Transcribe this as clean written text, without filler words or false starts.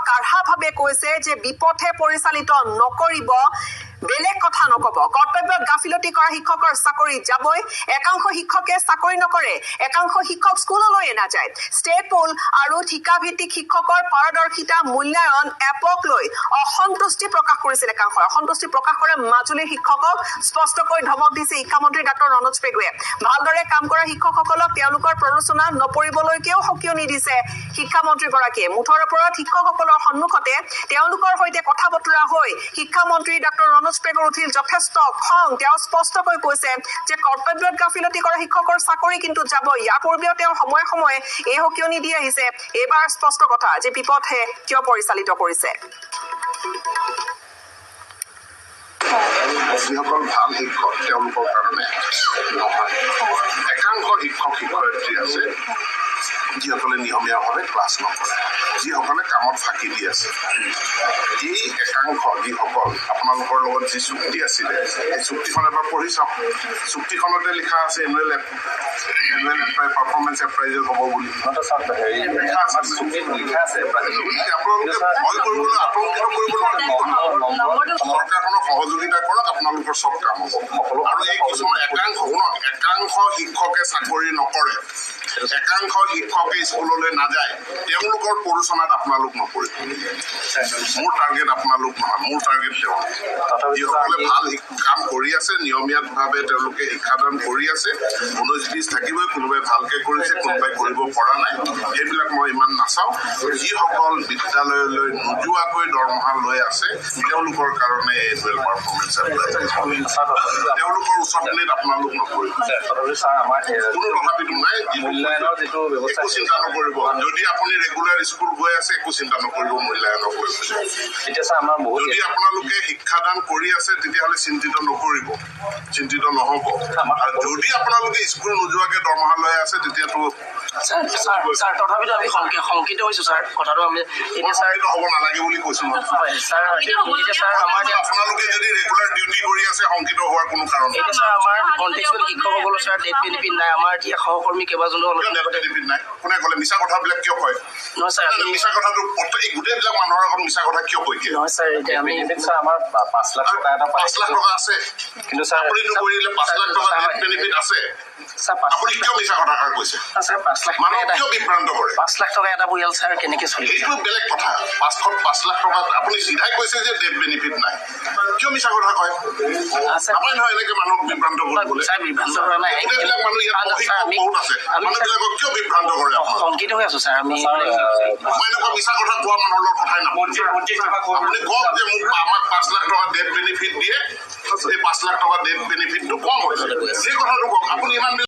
কাঢ়াভাৱে কৈছে যে বিপথে পৰিচালিত নকৰিব, বেলেগ কথা নকব। কৰ্তব্যত গাফিলতি কৰা শিক্ষকৰ চাকৰি যাবই। একাংশ শিক্ষকে চাকৰি নকৰে, একাংশ শিক্ষক স্কুললৈ নাযায়। ষ্টেট পোল আৰু ঠিকাভিত্তিক শিক্ষকৰ পাৰদৰ্শিতা মূল্যায়ন এপক লৈ অসন্তুষ্টি প্ৰকাশ কৰিছিল একাংশই। অসন্তুষ্টি প্ৰকাশ কৰে মাজুলীৰ শিক্ষকক স্পষ্টকৈ ধমক দিছে শিক্ষামন্ত্ৰী ডাক্তৰ ৰনোজ পেগুৱে। ভালদৰে কাম কৰা শিক্ষকসকলক তেওঁলোকৰ প্ৰৰোচনাত নপৰিবলৈকেও সকিয়নি দিছে শিক্ষামন্ত্ৰীগৰাকীয়ে। মুঠৰ ওপৰত শিক্ষকসকলৰ সন্মুখতে তেওঁলোকৰ সৈতে কথা বতৰা হৈ শিক্ষামন্ত্ৰী ডাক্তৰ ৰনোজ পেগুৰ উঠিল যথেষ্ট খং। তেওঁ স্পষ্টকৈ কৈছে যে কৰ্তব্যত গাফিলতি কৰা শিক্ষকৰ চাকৰি কিন্তু যাবই। ইয়াৰ পূৰ্বেও তেওঁ সময়ে সময়ে এই সকিয়নি দি আহিছে। এইবাৰ স্পষ্ট কথা যে বিপথে কিয় পৰিচালিত কৰিছে। যিসকল ভাল শিক্ষক তেওঁলোকৰ কাৰণে নহয়, একাংশ শিক্ষক শিক্ষয়িত্ৰী আছে যিসকলে নিয়মীয়াভাৱে ক্লাছ নকৰে, যিসকলে কামত ফাঁকি দি আছে। এই একাংশ যিসকল আপোনালোকৰ লগত যি চুক্তি আছিলে সেই চুক্তিখন এবাৰ পঢ়ি চাওক। চুক্তিখনতে লিখা আছে এনুৱেল পাৰফৰ্মেঞ্চ এপ্ৰাইজেল হ'ব বুলি লিখা আছে। আপোনালোকে ভয় কৰিবলৈ আতংকিত কৰিবলৈ চৰকাৰখনক সহযোগিতা কৰক, আপোনালোকৰ চব কাম হ'ব। আৰু এই কিছুমান একাংশ শিক্ষকে চাকৰি নকৰে, একাংশ শিক্ষকে স্কুললৈ নাযায়, তেওঁলোকৰ প্ৰৰোচনাত আপোনালোক নপৰিব। মোৰ টাৰ্গেট আপোনালোক নহয়, মোৰ টাৰ্গেট তেওঁলোক যিসকলে ভাল কাম কৰি আছে, নিয়মীয়াভাৱে তেওঁলোকে শিক্ষাদান কৰি আছে। 19-20 থাকিবই, কোনোবাই ভালকে কৰিছে, কোনোবাই কৰিব পৰা নাই, সেইবিলাক মই ইমান নাচাওঁ। যিসকল বিদ্যালয়লৈ নোযোৱাকৈ দৰমহা লৈ আছে তেওঁলোকৰ কাৰণে এনুৱেল পাৰফৰ্মেঞ্চ তেওঁলোকৰ উচতনিত আপোনালোক নপৰিব। কোনো তথাপিতো নাই, একো চিন্তা নকৰিব। যদি আপুনি ৰেগুলাৰ স্কুল গৈ আছে একো চিন্তা নকৰিব মূল্যায়নক লৈ। যদি আপোনালোকে শিক্ষাদান কৰি আছে তেতিয়াহ'লে চিন্তিত নকৰিব, চিন্তিত নহ'ব। আৰু যদি আপোনালোকে স্কুল নোযোৱাকে দৰমহা লৈ আছে তেতিয়াতো তথাপিতো আমি শংকিত হৈছো ছাৰ। কথাটো আমি হ'ব নালাগে বুলি কৈছো। আপোনালোকে যদি ৰেগুলাৰ ডিউটি কৰি আছে শংকিত হোৱাৰ কোনো কাৰণ নাই। ছাৰ আমাৰ কণ্টেক্সুৱেল শিক্ষকসকলৰ ছাৰ ডেট বেনিফিট নাই। আমাৰ এতিয়া সহকৰ্মী কেইবাজনো বেনিফিট নাই। কোনে ক'লে? মিছা কথাবিলাক কিয় কয়? নহয় ছাৰ, মিছা কথাটো গোটেইবিলাক মানুহৰ আগত মিছা কথা কিয় কৈ দিয়ে? নহয় ছাৰ, এতিয়া আমি আমাৰ 5 লাখ টকা এটা 5 লাখ টকা আছে, কিন্তু ছাৰ আপুনিতো কৰিলে 5 লাখ টকা বেনিফিট আছে। আপুনি কিয় মিছা কথা কৈছে? ছাৰ 5 লাখ মানুহক কিয় বিভ্ৰান্ত কৰে? 5 লাখ টকা এটা পৰিয়াল ছাৰ কেনেকে চলিব? এইটো বেলেগ কথা। 5 লাখ টকা আপুনি চিধাই কৈছে যে ডেট বেনিফিট নাই, কিয় মিছা কথা কয়? নাপায় নহয় এনেকে মানুহক বিভ্ৰান্ত কৰিবলৈ। ছাৰ বিভ্ৰান্ত কৰা নাই, গোটেইবিলাক মানুহ ইয়াত বহুত আছে, মানুহবিলাকক কিয় বিভ্ৰান্ত কৰে? শংকিত হৈ আছো ছাৰ আমি। মই এনেকুৱা মিছা কথা কোৱা মানুহৰ লগত কথাই নাপাওঁ। আপুনি কওক যে আমাক 5 লাখ টকা ডেট বেনিফিট দিয়ে, এই 5 লাখ টকা ডেট বেনিফিটটো কম হৈছে, সেই কথাটো কওক। আপুনি ইমান